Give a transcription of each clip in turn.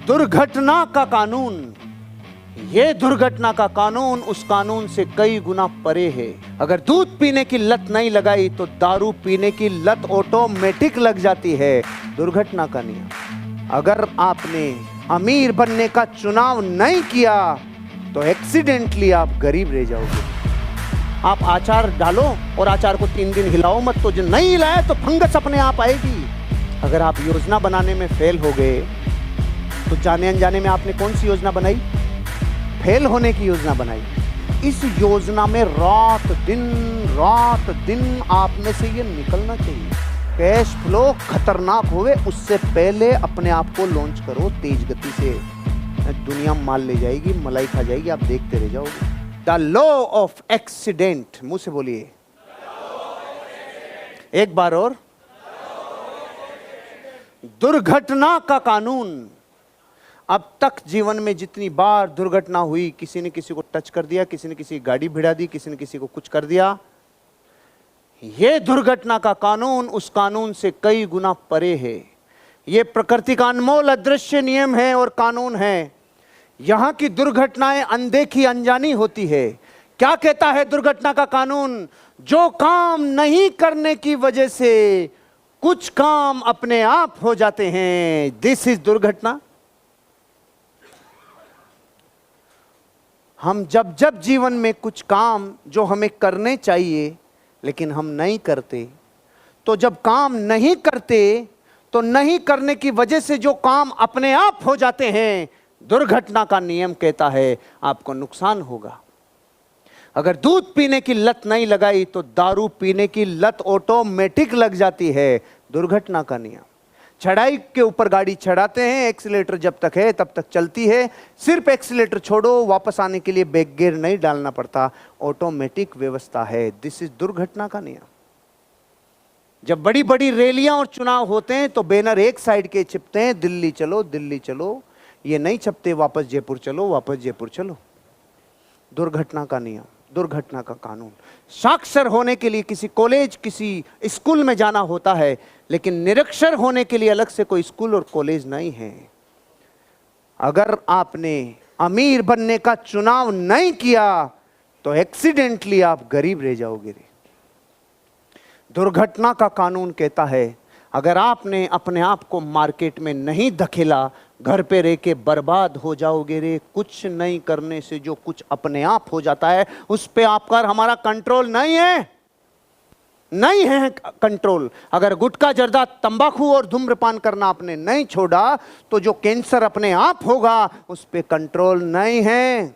दुर्घटना का कानून, ये दुर्घटना का कानून उस कानून से कई गुना परे है। अगर दूध पीने की लत नहीं लगाई तो दारू पीने की लत ऑटोमेटिक लग जाती है। दुर्घटना का नियम। अगर आपने अमीर बनने का चुनाव नहीं किया तो एक्सीडेंटली आप गरीब रह जाओगे। आप अचार डालो और अचार को 3 दिन हिलाओ मत, तो जो नहीं हिलाया तो फंगस अपने आप आएगी। अगर आप योजना बनाने में फेल हो गए तो जाने अनजाने में आपने कौन सी योजना बनाई? फेल होने की योजना बनाई। इस योजना में रात दिन आप में से ये निकलना चाहिए। कैश फ्लो खतरनाक होवे उससे पहले अपने आप को लॉन्च करो तेज गति से। दुनिया माल ले जाएगी, मलाई खा जाएगी, आप देखते रह जाओगे। द लॉ ऑफ एक्सीडेंट, मुंह से बोलिए एक बार और। दुर्घटना का कानून। अब तक जीवन में जितनी बार दुर्घटना हुई, किसी ने किसी को टच कर दिया, किसी ने किसी की गाड़ी भिड़ा दी, किसी ने किसी को कुछ कर दिया, यह दुर्घटना का कानून उस कानून से कई गुना परे है। यह प्रकृति का अनमोल अदृश्य नियम है और कानून है। यहां की दुर्घटनाएं अनदेखी अनजानी होती है। क्या कहता है दुर्घटना का कानून? जो काम नहीं करने की वजह से कुछ काम अपने आप हो जाते हैं, दिस इज दुर्घटना। हम जब जब जीवन में कुछ काम जो हमें करने चाहिए लेकिन हम नहीं करते, तो जब काम नहीं करते तो नहीं करने की वजह से जो काम अपने आप हो जाते हैं, दुर्घटना का नियम कहता है आपको नुकसान होगा। अगर दूध पीने की लत नहीं लगाई तो दारू पीने की लत ऑटोमेटिक लग जाती है। दुर्घटना का नियम। चढ़ाई के ऊपर गाड़ी चढ़ाते हैं, एक्सीलेटर जब तक है तब तक चलती है। सिर्फ एक्सीलेटर छोड़ो, वापस आने के लिए ब्रेक गियर नहीं डालना पड़ता, ऑटोमेटिक व्यवस्था है। दिस इज दुर्घटना का नियम। जब बड़ी बड़ी रैलियां और चुनाव होते हैं तो बैनर एक साइड के छिपते हैं, दिल्ली चलो दिल्ली चलो, ये नहीं छपते वापस जयपुर चलो वापस जयपुर चलो। दुर्घटना का नियम, दुर्घटना का कानून। साक्षर होने के लिए किसी कॉलेज किसी स्कूल में जाना होता है, लेकिन निरक्षर होने के लिए अलग से कोई स्कूल और कॉलेज नहीं है। अगर आपने अमीर बनने का चुनाव नहीं किया तो एक्सीडेंटली आप गरीब रह जाओगे। दुर्घटना का कानून कहता है अगर आपने अपने आप को मार्केट में नहीं धकेला, घर पे रह के बर्बाद हो जाओगे रे। कुछ नहीं करने से जो कुछ अपने आप हो जाता है उस पे आपका हमारा कंट्रोल नहीं है, नहीं है कंट्रोल। अगर गुटखा जर्दा तंबाकू और धूम्रपान करना आपने नहीं छोड़ा तो जो कैंसर अपने आप होगा उस पे कंट्रोल नहीं है।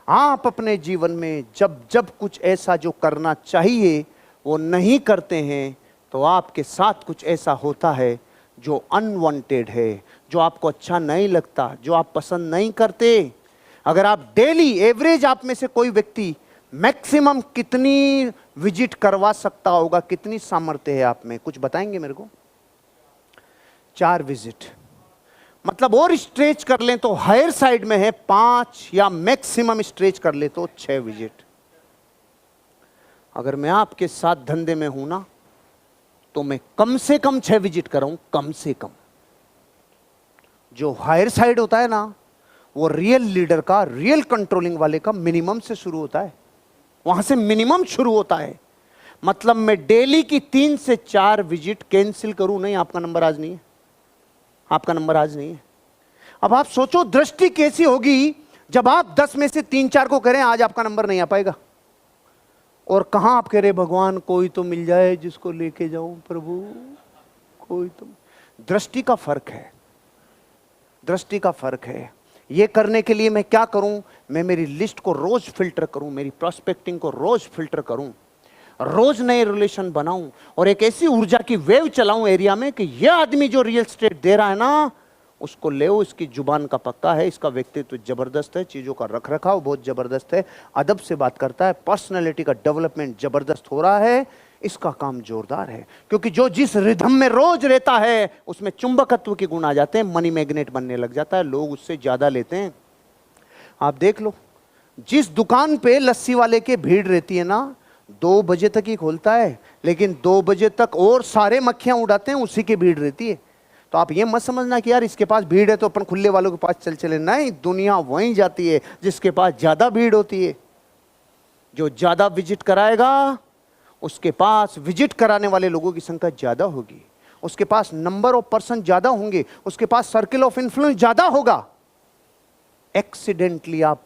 आप अपने जीवन में जब जब कुछ ऐसा जो करना चाहिए वो नहीं करते हैं तो आपके साथ कुछ ऐसा होता है जो अनवांटेड है, जो आपको अच्छा नहीं लगता, जो आप पसंद नहीं करते। अगर आप डेली एवरेज, आप में से कोई व्यक्ति मैक्सिमम कितनी विजिट करवा सकता होगा, कितनी सामर्थ्य है आप में, कुछ बताएंगे मेरे को? 4 विजिट। मतलब और स्ट्रेच कर लें तो हायर साइड में है 5, या मैक्सिमम स्ट्रेच कर ले तो 6 विजिट। अगर मैं आपके साथ धंधे में हूं ना तो मैं कम से कम 6 विजिट कराऊं, कम से कम। जो हायर साइड होता है ना वो रियल लीडर का, रियल कंट्रोलिंग वाले का मिनिमम से शुरू होता है, वहां से मिनिमम शुरू होता है। मतलब मैं डेली की 3 से 4 विजिट कैंसिल करूं, नहीं आपका नंबर आज नहीं है, आपका नंबर आज नहीं है। अब आप सोचो दृष्टि कैसी होगी जब आप 10 में से 3-4 को करें आज आपका नंबर नहीं आ पाएगा। और कहां आप कह रहे भगवान कोई तो मिल जाए जिसको लेके जाऊं प्रभु, कोई तो। दृष्टि का फर्क है, दृष्टि का फर्क है। ये करने के लिए मैं क्या करूं? मैं मेरी लिस्ट को रोज फिल्टर करूं, मेरी प्रोस्पेक्टिंग को रोज फिल्टर करूं, रोज नए रिलेशन बनाऊं और एक ऐसी ऊर्जा की वेव चलाऊं एरिया में कि यह आदमी जो रियल एस्टेट दे रहा है ना उसको ले, इसकी जुबान का पक्का है, इसका व्यक्तित्व जबरदस्त है, चीजों का रख रखाव बहुत जबरदस्त है, अदब से बात करता है, पर्सनैलिटी का डेवलपमेंट जबरदस्त हो रहा है, इसका काम जोरदार है। क्योंकि जो जिस रिदम में रोज रहता है उसमें चुंबकत्व के गुण आ जाते हैं, मनी मैग्नेट बनने लग जाता है, लोग उससे ज्यादा लेते हैं। आप देख लो जिस दुकान पे लस्सी वाले के भीड़ रहती है ना 2 बजे तक ही खोलता है, लेकिन 2 बजे तक और सारे मक्खियां उड़ाते हैं, उसी की भीड़ रहती है। तो आप ये मत समझना कि यार इसके पास भीड़ है तो अपन खुले वालों के पास चल चले, नहीं, दुनिया वहीं जाती है जिसके पास ज्यादा भीड़ होती है। जो ज्यादा विजिट कराएगा उसके पास विजिट कराने वाले लोगों की संख्या ज्यादा होगी, उसके पास नंबर ऑफ पर्सन ज्यादा होंगे, उसके पास सर्किल ऑफ इन्फ्लुएंस ज्यादा होगा। एक्सीडेंटली आप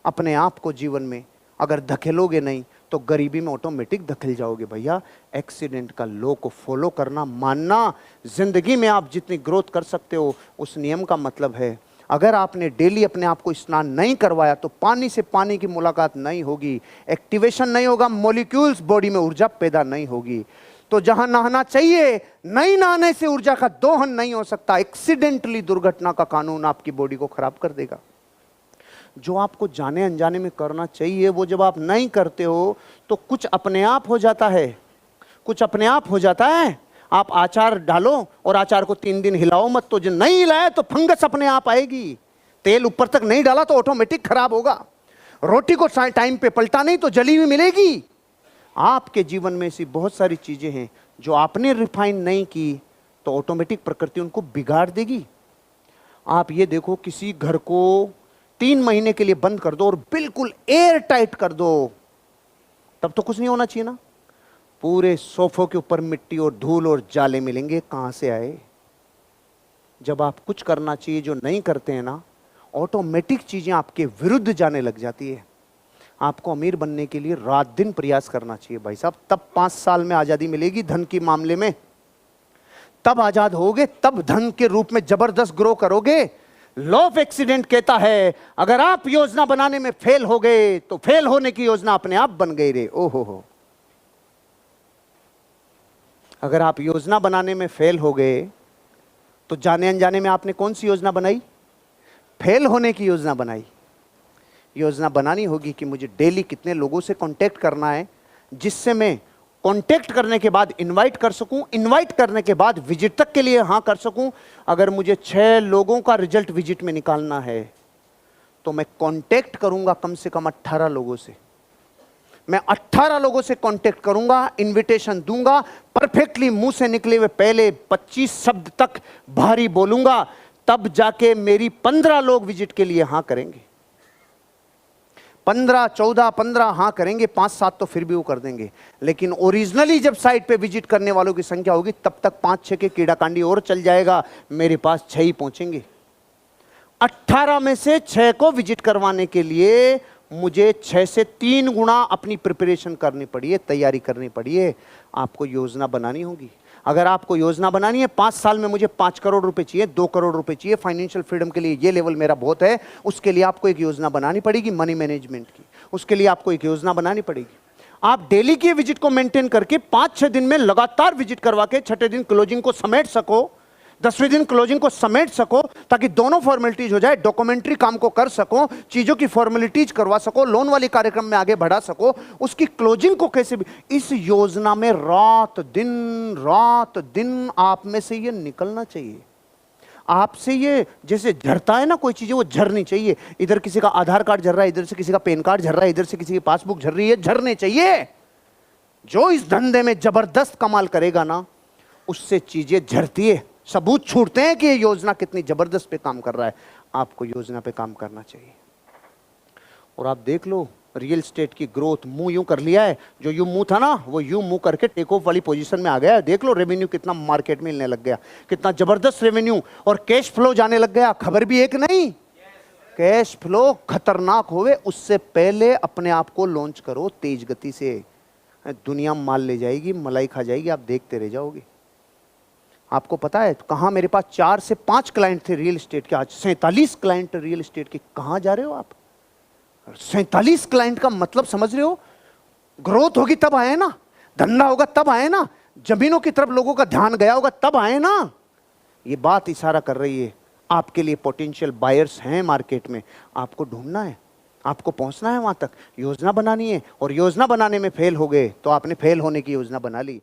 अपने आप को जीवन में अगर धकेलोगे नहीं तो गरीबी में ऑटोमेटिक धकेल जाओगे। भैया एक्सीडेंट का लॉ को फॉलो करना, मानना, जिंदगी में आप जितनी ग्रोथ कर सकते हो उस नियम का मतलब है अगर आपने डेली अपने आप को स्नान नहीं करवाया तो पानी से पानी की मुलाकात नहीं होगी, एक्टिवेशन नहीं होगा, मॉलिक्यूल्स बॉडी में ऊर्जा पैदा नहीं होगी। तो जहां नहाना चाहिए नहीं नहाने से ऊर्जा का दोहन नहीं हो सकता। एक्सीडेंटली दुर्घटना का कानून आपकी बॉडी को खराब कर देगा। जो आपको जाने अनजाने में करना चाहिए वो जब आप नहीं करते हो तो कुछ अपने आप हो जाता है, कुछ अपने आप हो जाता है। आप अचार डालो और अचार को 3 दिन हिलाओ मत, तो जो नहीं हिलाया तो फंगस अपने आप आएगी। तेल ऊपर तक नहीं डाला तो ऑटोमेटिक खराब होगा। रोटी को टाइम पे पलटा नहीं तो जली हुई मिलेगी। आपके जीवन में ऐसी बहुत सारी चीजें हैं जो आपने रिफाइन नहीं की तो ऑटोमेटिक प्रकृति उनको बिगाड़ देगी। आप ये देखो, किसी घर को 3 महीने के लिए बंद कर दो और बिल्कुल एयर टाइट कर दो, तब तो कुछ नहीं होना चाहिए ना। पूरे सोफों के ऊपर मिट्टी और धूल और जाले मिलेंगे, कहां से आए। जब आप कुछ करना चाहिए जो नहीं करते हैं ना, ऑटोमेटिक चीजें आपके विरुद्ध जाने लग जाती है। आपको अमीर बनने के लिए रात दिन प्रयास करना चाहिए भाई साहब, तब 5 साल में आजादी मिलेगी धन की मामले में, तब आजाद होगे, तब धन के रूप में जबरदस्त ग्रो करोगे। लॉ ऑफ एक्सीडेंट कहता है अगर आप योजना बनाने में फेल हो गए तो फेल होने की योजना अपने आप बन गई रे। ओहो हो, अगर आप योजना बनाने में फेल हो गए तो जाने अनजाने में आपने कौन सी योजना बनाई? फेल होने की योजना बनाई। योजना बनानी होगी कि मुझे डेली कितने लोगों से कांटेक्ट करना है जिससे मैं कांटेक्ट करने के बाद इनवाइट कर सकूं, इनवाइट करने के बाद विजिट तक के लिए हाँ कर सकूं। अगर मुझे 6 लोगों का रिजल्ट विजिट में निकालना है तो मैं कांटेक्ट करूंगा कम से कम 18 लोगों से। मैं 18 लोगों से कांटेक्ट करूंगा, इनविटेशन दूंगा, परफेक्टली मुंह से निकले हुए पहले 25 शब्द तक भारी बोलूंगा, तब जाके मेरी 15 लोग विजिट के लिए हाँ करेंगे। 15, 14, 15 हाँ करेंगे, 5-7 तो फिर भी वो कर देंगे। लेकिन ओरिजिनली जब साइट पे विजिट करने वालों की संख्या होगी तब तक 5-6 के कीड़ाकांडी और चल जाएगा, मेरे पास 6 ही पहुंचेंगे। 18 में से 6 को विजिट करवाने के लिए मुझे 6 से 3 गुना अपनी प्रिपरेशन करनी पड़ी है, तैयारी करनी पड़ी है। आपको योजना बनानी होगी। अगर आपको योजना बनानी है 5 साल में मुझे 5 करोड़ रुपए चाहिए, 2 करोड़ रुपए चाहिए, फाइनेंशियल फ्रीडम के लिए ये लेवल मेरा बहुत है, उसके लिए आपको एक योजना बनानी पड़ेगी मनी मैनेजमेंट की। उसके लिए आपको एक योजना बनानी पड़ेगी। आप डेली की विजिट को मेंटेन करके 5-6 दिन में लगातार विजिट करवा के 6ठे दिन क्लोजिंग को समेट सको, 10वें दिन क्लोजिंग को समेट सको, ताकि दोनों फॉर्मेलिटीज हो जाए, डॉक्यूमेंट्री काम को कर सको, चीजों की फॉर्मेलिटीज करवा सको, लोन वाले कार्यक्रम में आगे बढ़ा सको, उसकी क्लोजिंग को कैसे भी। इस योजना में रात दिन आप में से ये निकलना चाहिए। आपसे ये जैसे झरता है ना कोई चीजें, वो झरनी चाहिए। इधर किसी का आधार कार्ड झर रहा है, इधर से किसी का पैन कार्ड झर रहा है, इधर से किसी की पासबुक झर रही है, झरने चाहिए। जो इस धंधे में जबरदस्त कमाल करेगा ना, उससे चीजें झरती है, सबूत छूटते हैं कि ये योजना कितनी जबरदस्त पे काम कर रहा है। आपको योजना पे काम करना चाहिए। और आप देख लो रियल स्टेट की ग्रोथ, मुंह यूं कर लिया है, जो यूं मुंह था ना वो यूं मुंह करके टेक ऑफ वाली पोजीशन में आ गया है। देख लो रेवेन्यू कितना मार्केट में मिलने लग गया, कितना जबरदस्त रेवेन्यू, और कैश फ्लो जाने लग गया। खबर भी एक नहीं, कैश फ्लो खतरनाक होवे उससे पहले अपने आप को लॉन्च करो तेज गति से। दुनिया माल ले जाएगी, मलाई खा जाएगी, आप देखते रह जाओगे। आपको पता है कहाँ मेरे पास 4 से 5 क्लाइंट थे रियल एस्टेट के, आज 47 क्लाइंट रियल एस्टेट के। कहाँ जा रहे हो आप? 47 क्लाइंट का मतलब समझ रहे हो? ग्रोथ होगी तब आए ना, धंधा होगा तब आए ना, जमीनों की तरफ लोगों का ध्यान गया होगा तब आए ना। ये बात इशारा कर रही है आपके लिए पोटेंशियल बायर्स हैं मार्केट में, आपको ढूंढना है, आपको पहुंचना है वहां तक, योजना बनानी है। और योजना बनाने में फेल हो गए तो आपने फेल होने की योजना बना ली।